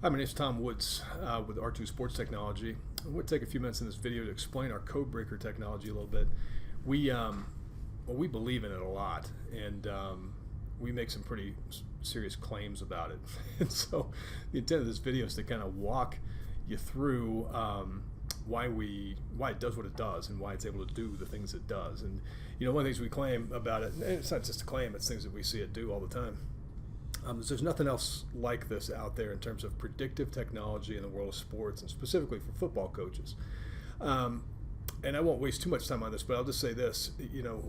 Hi, my name is Tom Woods with R2 Sports Technology. I want to take a few minutes in this video to explain our Codebreaker technology a little bit. We believe in it a lot, and we make some pretty serious claims about it. And so the intent of this video is to kind of walk you through why it does what it does and why it's able to do the things it does. And you know, one of the things we claim about it, and it's not just a claim, it's things that we see it do all the time. There's nothing else like this out there in terms of predictive technology in the world of sports, and specifically for football coaches. And I won't waste too much time on this, but I'll just say this. You know,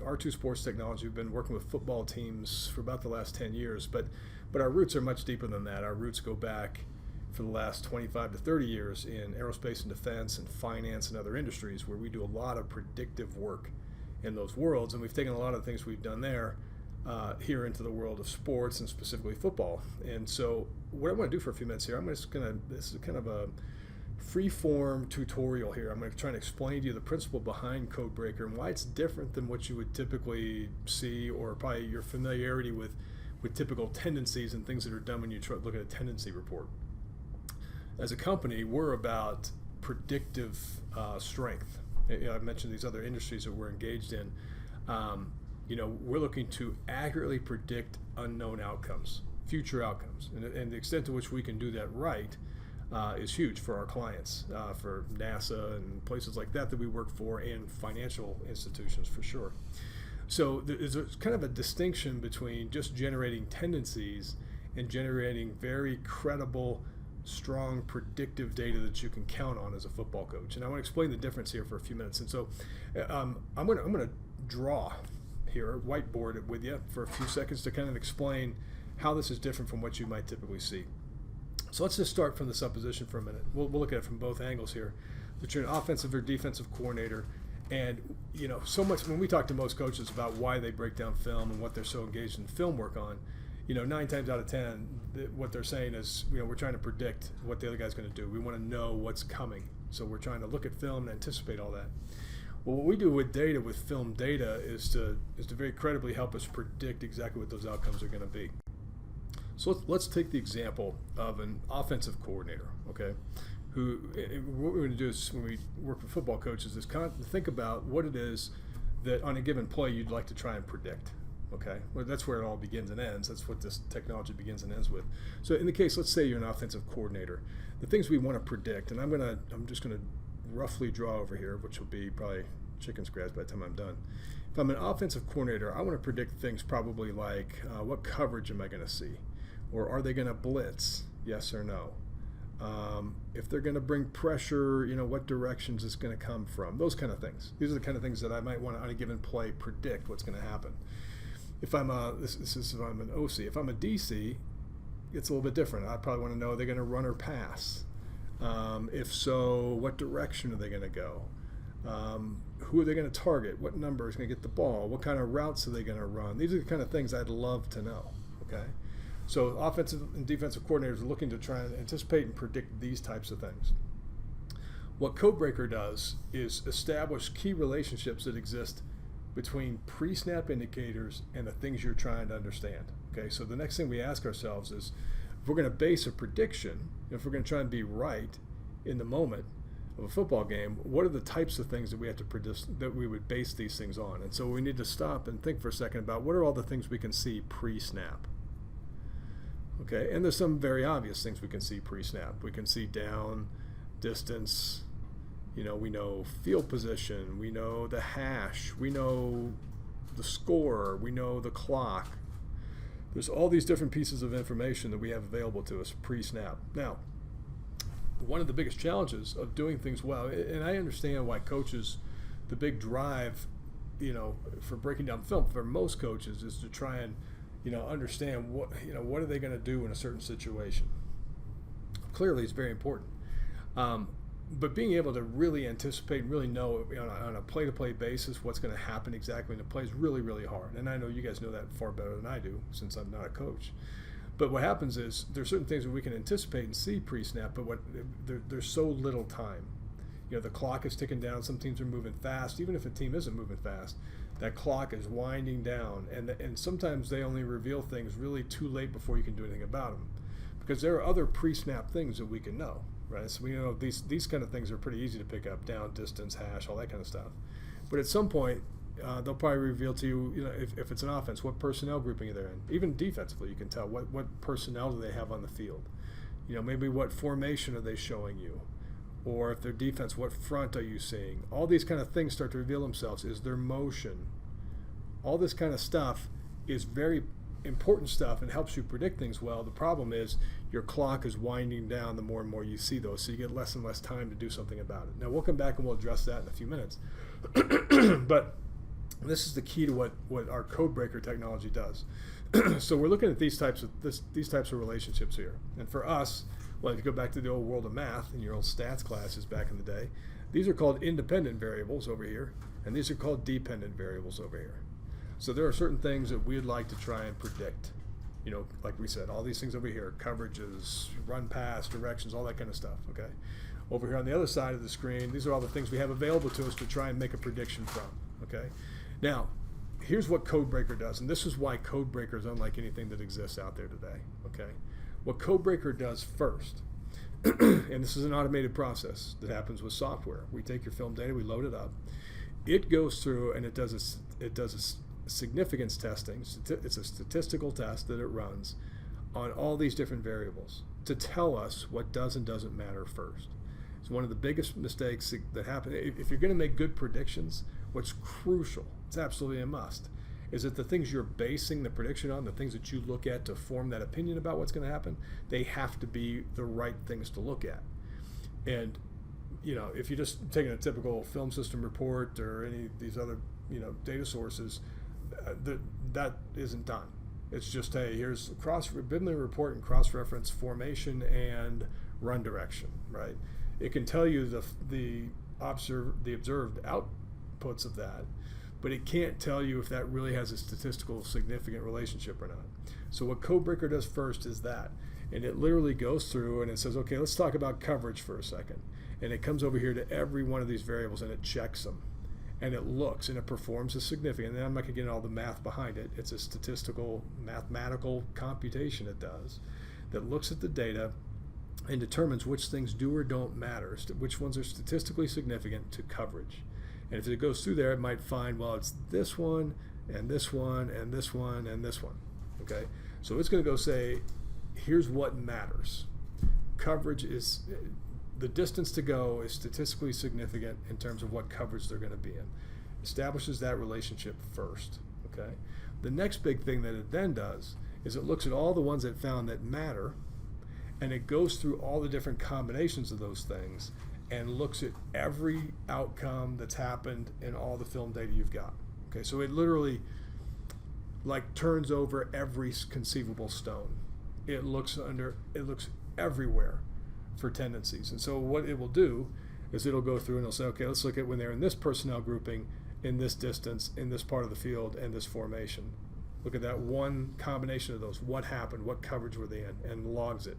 R2 Sports Technology, we've been working with football teams for about the last 10 years, but our roots are much deeper than that. Our roots go back for the last 25 to 30 years in aerospace and defense and finance and other industries, where we do a lot of predictive work in those worlds, and we've taken a lot of the things we've done there here into the world of sports and specifically football. And so what I want to do for a few minutes here, this is kind of a free-form tutorial here. I'm going to try and explain to you the principle behind Codebreaker and why it's different than what you would typically see, or probably your familiarity with typical tendencies and things that are done when you look at a tendency report. As a company, we're about predictive strength. I mentioned these other industries that we're engaged in. You know, we're looking to accurately predict unknown outcomes, future outcomes, and the extent to which we can do that right is huge for our clients, for NASA and places like that we work for, and financial institutions for sure. So there's kind of a distinction between just generating tendencies and generating very credible, strong, predictive data that you can count on as a football coach. And I want to explain the difference here for a few minutes. And so I'm going to draw here, whiteboard it with you for a few seconds to kind of explain how this is different from what you might typically see. So let's just start from the supposition for a minute. We'll look at it from both angles here. That you're an offensive or defensive coordinator, and you know, so much when we talk to most coaches about why they break down film and what they're so engaged in film work on, you know, 9 times out of 10, what they're saying is, you know, we're trying to predict what the other guy's going to do. We want to know what's coming, so we're trying to look at film and anticipate all that. Well, what we do with data, with film data, is to very credibly help us predict exactly what those outcomes are going to be. So let's take the example of an offensive coordinator, okay? What we're going to do is, when we work with football coaches, is kind of think about what it is that on a given play you'd like to try and predict, okay? Well, that's where it all begins and ends. That's what this technology begins and ends with. So in the case, let's say you're an offensive coordinator. The things we want to predict, and I'm just going to roughly draw over here, which will be probably chicken scratch by the time I'm done. If I'm an offensive coordinator, I want to predict things probably like what coverage am I going to see, or are they going to blitz, yes or no? If they're going to bring pressure, you know, what directions it's going to come from, those kind of things. These are the kind of things that I might want to, on a given play, predict what's going to happen. If I'm if I'm an OC, if I'm a DC, it's a little bit different. I probably want to know, are they going to run or pass? If so, what direction are they going to go? Who are they going to target? What number is going to get the ball? What kind of routes are they going to run? These are the kind of things I'd love to know, okay? So offensive and defensive coordinators are looking to try and anticipate and predict these types of things. What Codebreaker does is establish key relationships that exist between pre-snap indicators and the things you're trying to understand, okay? So the next thing we ask ourselves is, if we're going to base a prediction, if we're going to try and be right in the moment of a football game, what are the types of things that we have to predict, that we would base these things on? And so we need to stop and think for a second about what are all the things we can see pre-snap. Okay, and there's some very obvious things we can see pre-snap. We can see down, distance, you know, we know field position, we know the hash, we know the score, we know the clock. There's all these different pieces of information that we have available to us pre-snap. Now, one of the biggest challenges of doing things well, and I understand why coaches, the big drive, you know, for breaking down film for most coaches is to try and, you know, understand what are they going to do in a certain situation. Clearly, it's very important. But being able to really anticipate and really know, you know, on a play-to-play basis what's going to happen exactly in the play is really, really hard. And I know you guys know that far better than I do, since I'm not a coach. But what happens is there's certain things that we can anticipate and see pre-snap, but there's so little time. You know, the clock is ticking down. Some teams are moving fast. Even if a team isn't moving fast, that clock is winding down. And sometimes they only reveal things really too late before you can do anything about them. because there are other pre-snap things that we can know, right? So we know these kind of things are pretty easy to pick up: down, distance, hash, all that kind of stuff. But at some point, they'll probably reveal to you, if it's an offense, what personnel grouping they're in. Even defensively, you can tell what personnel do they have on the field. Maybe what formation are they showing you, or if they're defense, what front are you seeing? All these kind of things start to reveal themselves. Is their motion? All this kind of stuff is very important stuff and helps you predict things well. The problem is your clock is winding down the more and more you see those, so you get less and less time to do something about it. Now we'll come back and we'll address that in a few minutes. But this is the key to what our Codebreaker technology does. So we're looking at these types of relationships here. And for us, well, if you go back to the old world of math in your old stats classes back in the day, these are called independent variables over here, and these are called dependent variables over here. So there are certain things that we'd like to try and predict. Like we said, all these things over here, coverages, run pass, directions, all that kind of stuff, okay? Over here on the other side of the screen, these are all the things we have available to us to try and make a prediction from, okay? Now, here's what Codebreaker does, and this is why Codebreaker is unlike anything that exists out there today, okay? What Codebreaker does first, and this is an automated process that happens with software. We take your film data, we load it up. It goes through and it does a significance testing. It's a statistical test that it runs on all these different variables to tell us what does and doesn't matter first. It's one of the biggest mistakes that happen. If you're going to make good predictions, what's crucial, it's absolutely a must, is that the things you're basing the prediction on, the things that you look at to form that opinion about what's going to happen, they have to be the right things to look at. And if you're just taking a typical film system report or any of these other data sources, that isn't done. It's just, hey, here's biblical report and cross-reference formation and run direction, right? It can tell you the observed outputs of that, but it can't tell you if that really has a statistical significant relationship or not. So what Codebreaker does first is that, and it literally goes through and it says, okay, let's talk about coverage for a second. And it comes over here to every one of these variables and it checks them. And it looks and it performs a significant, and I'm not going to get into all the math behind it. It's a statistical, mathematical computation it does that looks at the data and determines which things do or don't matter, which ones are statistically significant to coverage. And if it goes through there, it might find, well, it's this one and this one and this one and this one. Okay, so it's going to go say, here's what matters. Coverage is, the distance to go is statistically significant in terms of what coverage they're going to be in. Establishes that relationship first. Okay, the next big thing that it then does is it looks at all the ones it found that matter, and it goes through all the different combinations of those things and looks at every outcome that's happened in all the film data you've got. Okay, so it literally turns over every conceivable stone. It looks everywhere for tendencies. And so what it will do is it'll go through and it'll say, okay, let's look at when they're in this personnel grouping, in this distance, in this part of the field, and this formation. Look at that one combination of those. What happened? What coverage were they in? And logs it.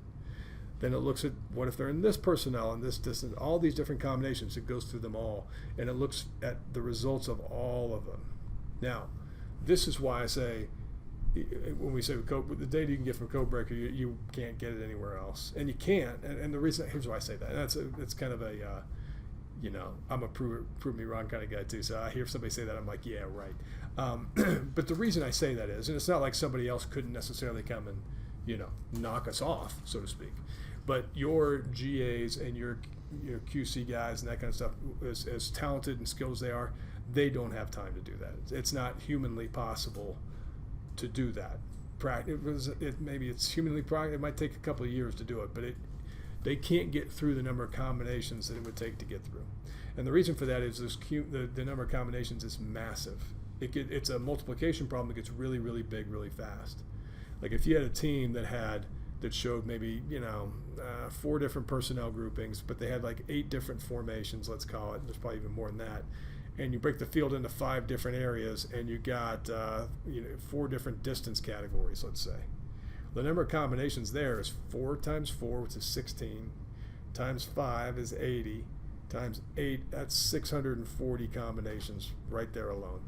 Then it looks at what if they're in this personnel, in this distance, all these different combinations. It goes through them all, and it looks at the results of all of them. Now, this is why I say, when we say the data you can get from Codebreaker, you can't get it anywhere else, and you can't. And the reason, here's why I say that. It's kind of a, I'm a prove me wrong kind of guy too. So I hear somebody say that, I'm like, yeah, right. But the reason I say that is, and it's not like somebody else couldn't necessarily come and knock us off, so to speak. But your GAs and your QC guys and that kind of stuff, as talented and skilled as they are, they don't have time to do that. It's not humanly possible to do that. Maybe it's humanly practical. It might take a couple of years to do it, but they can't get through the number of combinations that it would take to get through. And the reason for that is the number of combinations is massive. It's a multiplication problem that gets really, really big really fast. Like if you had a team that showed maybe 4 different personnel groupings, but they had like 8 different formations, let's call it. There's probably even more than that. And you break the field into 5 different areas, and you got 4 different distance categories, let's say. The number of combinations there is 4 times 4, which is 16, times 5 is 80, times 8, that's 640 combinations right there alone.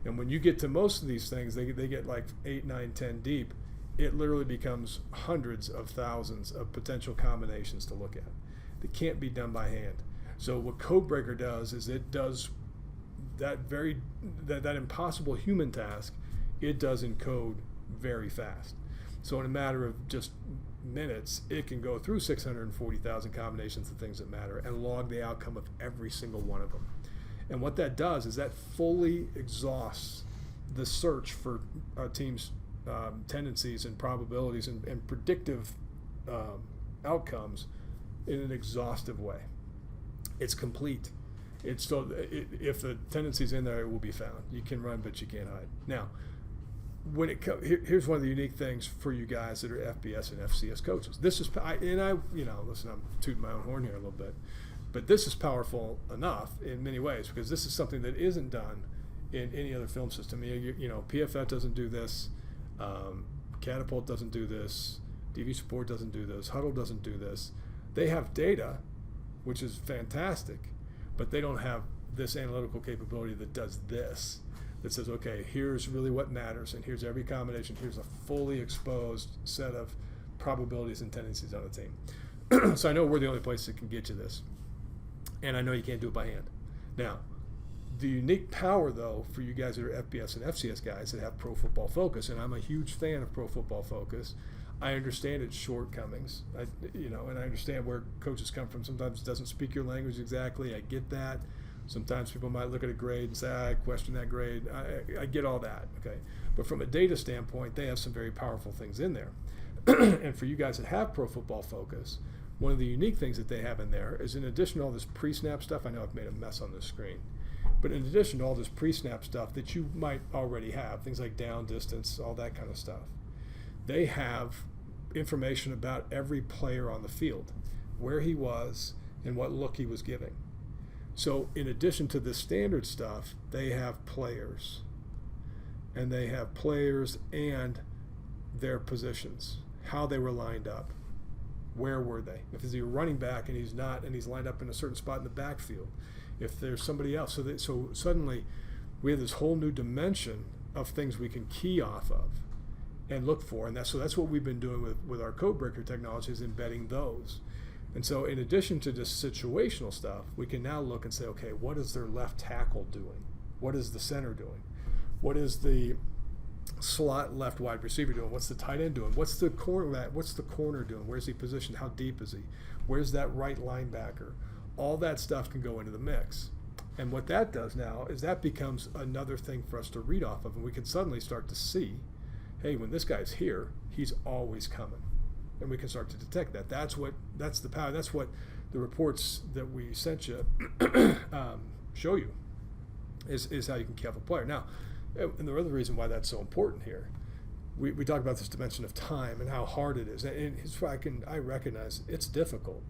And when you get to most of these things, they get like 8, 9, 10 deep. it literally becomes hundreds of thousands of potential combinations to look at. That can't be done by hand. So what Codebreaker does is it does that impossible human task, it does in code very fast. So in a matter of just minutes, it can go through 640,000 combinations of things that matter and log the outcome of every single one of them. And what that does is that fully exhausts the search for a team's tendencies and probabilities and predictive outcomes in an exhaustive way. It's complete. It's so if the tendency's in there, it will be found. You can run, but you can't hide. Now, when it here's one of the unique things for you guys that are FBS and FCS coaches. This is listen, I'm tooting my own horn here a little bit, but this is powerful enough in many ways because this is something that isn't done in any other film system. PFF doesn't do this, Catapult doesn't do this, DV Support doesn't do this, Huddle doesn't do this. They have data, which is fantastic, but they don't have this analytical capability that does this. That says, okay, here's really what matters, and here's every combination, here's a fully exposed set of probabilities and tendencies on a team. So I know we're the only place that can get you this, and I know you can't do it by hand. Now, the unique power, though, for you guys that are FBS and FCS guys that have Pro Football Focus, and I'm a huge fan of Pro Football Focus, I understand its shortcomings, and I understand where coaches come from. Sometimes it doesn't speak your language exactly. I get that. Sometimes people might look at a grade and say, I question that grade. I get all that, okay? But from a data standpoint, they have some very powerful things in there. And for you guys that have Pro Football Focus, one of the unique things that they have in there is in addition to all this pre-snap stuff, I know I've made a mess on this screen, but in addition to all this pre-snap stuff that you might already have, things like down distance, all that kind of stuff, they have information about every player on the field, where he was and what look he was giving. So in addition to the standard stuff, they have players. And they have players and their positions, how they were lined up, where were they. If he's a running back and he's not, and he's lined up in a certain spot in the backfield, if there's somebody else. So suddenly we have this whole new dimension of things we can key off of and look for. And that's what we've been doing with our Codebreaker technology, is embedding those. And so in addition to just situational stuff, we can now look and say, okay, what is their left tackle doing? What is the center doing? What is the slot left wide receiver doing? What's the tight end doing? What's the corner doing? Where's he positioned? How deep is he? Where's that right linebacker? All that stuff can go into the mix. And what that does now is that becomes another thing for us to read off of, and we can suddenly start to see, hey, when this guy's here, he's always coming. And we can start to detect that. That's the power. That's what the reports that we sent you show you, is how you can key off a player. Now, and the other reason why that's so important here, we talk about this dimension of time and how hard it is. And I recognize it's difficult.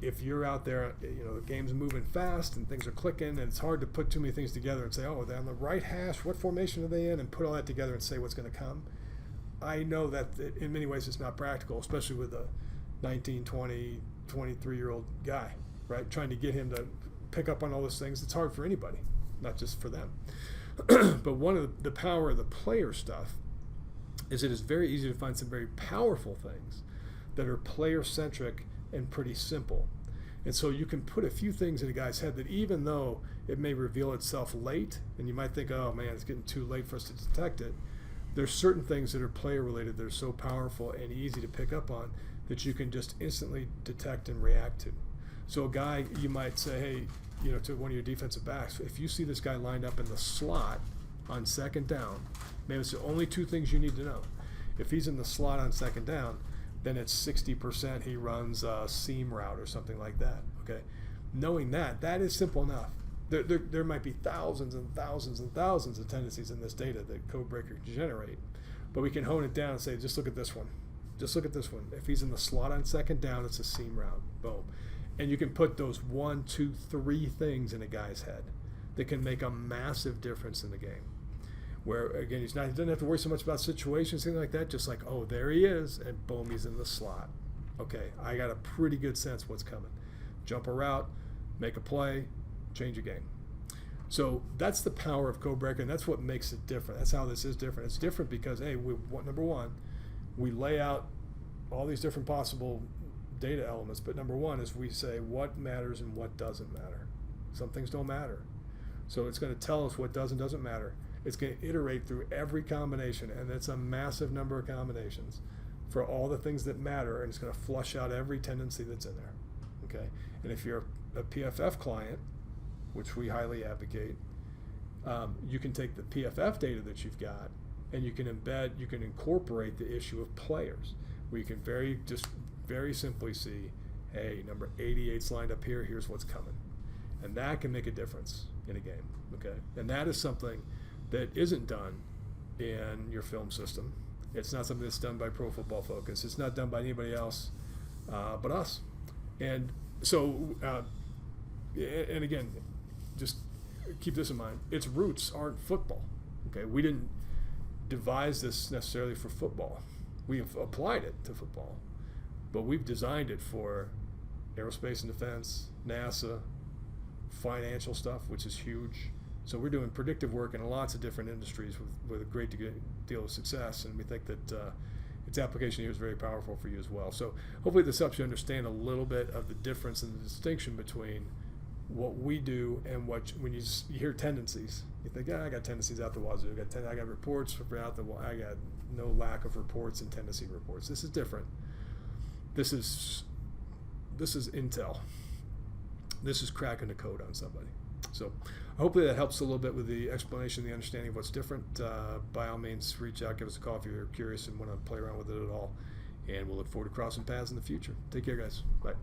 If you're out there, the game's moving fast and things are clicking, and it's hard to put too many things together and say, oh, they're on the right hash, what formation are they in, and put all that together and say what's going to come. I know that in many ways it's not practical, especially with a 19, 20, 23-year-old guy, right? Trying to get him to pick up on all those things. It's hard for anybody, not just for them. But one of the power of the player stuff is it is very easy to find some very powerful things that are player-centric and pretty simple. And so you can put a few things in a guy's head that even though it may reveal itself late, and you might think, oh man, it's getting too late for us to detect it, there's certain things that are player related that are so powerful and easy to pick up on that you can just instantly detect and react to. So a guy, you might say, hey, to one of your defensive backs, if you see this guy lined up in the slot on second down, maybe it's the only two things you need to know. If he's in the slot on second down, then it's 60% he runs a seam route or something like that, okay? Knowing that is simple enough. There might be thousands and thousands and thousands of tendencies in this data that Codebreaker can generate, but we can hone it down and say, just look at this one. Just look at this one. If he's in the slot on second down, it's a seam route. Boom. And you can put those 1, 2, 3 things in a guy's head that can make a massive difference in the game. Where, again, he doesn't have to worry so much about situations, things like that, just like, oh, there he is, and boom, he's in the slot. Okay, I got a pretty good sense what's coming. Jump a route, make a play, change a game. So that's the power of Codebreaker, and that's what makes it different. That's how this is different. It's different because, hey, number one, we lay out all these different possible data elements, but number one is we say what matters and what doesn't matter. Some things don't matter. So it's going to tell us what does and doesn't matter. It's going to iterate through every combination, and it's a massive number of combinations for all the things that matter, and it's going to flush out every tendency that's in there. Okay? And if you're a PFF client, which we highly advocate, you can take the PFF data that you've got and you can incorporate the issue of players, where you can very simply see, hey, number 88's lined up here, here's what's coming. And that can make a difference in a game, okay? And that is something that isn't done in your film system. It's not something that's done by Pro Football Focus. It's not done by anybody else but us. And so, and again, just keep this in mind. Its roots aren't football. Okay, we didn't devise this necessarily for football. We have applied it to football, but we've designed it for aerospace and defense, NASA, financial stuff, which is huge. So we're doing predictive work in lots of different industries with a great deal of success, and we think that its application here is very powerful for you as well. So hopefully this helps you understand a little bit of the difference and the distinction between what we do and when you hear tendencies, you think, I got tendencies out the wazoo. I got reports out the I got no lack of reports and tendency reports. This is different. This is intel. This is cracking the code on somebody. So hopefully that helps a little bit with the explanation, the understanding of what's different. By all means, reach out, give us a call if you're curious and want to play around with it at all. And we'll look forward to crossing paths in the future. Take care, guys. Bye.